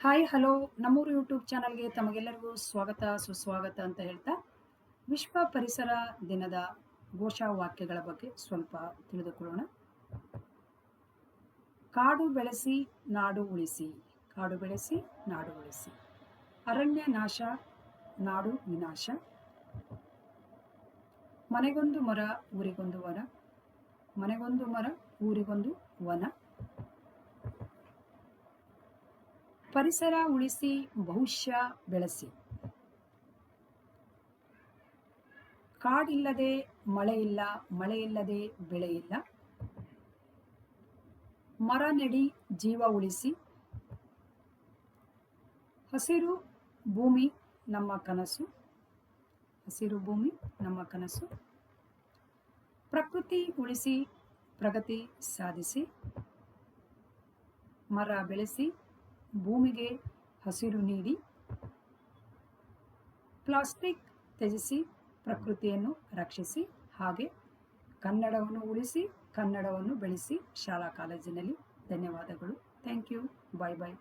Hi hello ನಮ್ಮೂರು YouTube ಚಾನಲ್ಗೆ ತಮಗೆಲ್ಲರಿಗೂ ಸ್ವಾಗತ ಸುಸ್ವಾಗತ ಅಂತ ಹೇಳ್ತಾ ವಿಶ್ವ ಪರಿಸರ ದಿನದ ಘೋಷವಾಕ್ಯಗಳ ಬಗ್ಗೆ ಸ್ವಲ್ಪ ತಿಳಿದುಕೊಳ್ಳೋಣ. ಕಾಡು ಬೆಳೆಸಿ ನಾಡು ಉಳಿಸಿ, ಕಾಡು ಬೆಳೆಸಿ ನಾಡು ಉಳಿಸಿ. ಅರಣ್ಯ ನಾಶ ನಾಡು ವಿನಾಶ. ಮನೆಗೊಂದು ಮರ ಊರಿಗೊಂದು ವನ, ಮನೆಗೊಂದು ಮರ ಊರಿಗೊಂದು ವನ. ಪರಿಸರ ಉಳಿಸಿ ಭವಿಷ್ಯ ಬೆಳೆಸಿ. ಕಾಡಿಲ್ಲದೆ ಮಳೆ ಇಲ್ಲ, ಮಳೆ ಇಲ್ಲದೆ ಬೆಳೆ ಇಲ್ಲ. ಮರ ನೆಡಿ ಜೀವ ಉಳಿಸಿ. ಹಸಿರು ಭೂಮಿ ನಮ್ಮ ಕನಸು, ಹಸಿರು ಭೂಮಿ ನಮ್ಮ ಕನಸು. ಪ್ರಕೃತಿ ಉಳಿಸಿ ಪ್ರಗತಿ ಸಾಧಿಸಿ. ಮರ ಬೆಳೆಸಿ ಭೂಮಿಗೆ ಹಸಿರು ನೀಡಿ. ಪ್ಲಾಸ್ಟಿಕ್ ತ್ಯಜಿಸಿ ಪ್ರಕೃತಿಯನ್ನು ರಕ್ಷಿಸಿ. ಹಾಗೆ ಕನ್ನಡವನ್ನು ಉಳಿಸಿ ಕನ್ನಡವನ್ನು ಬೆಳೆಸಿ. ಶಾಲಾ ಕಾಲೇಜಿನಲ್ಲಿ ಧನ್ಯವಾದಗಳು. Thank you. Bye bye.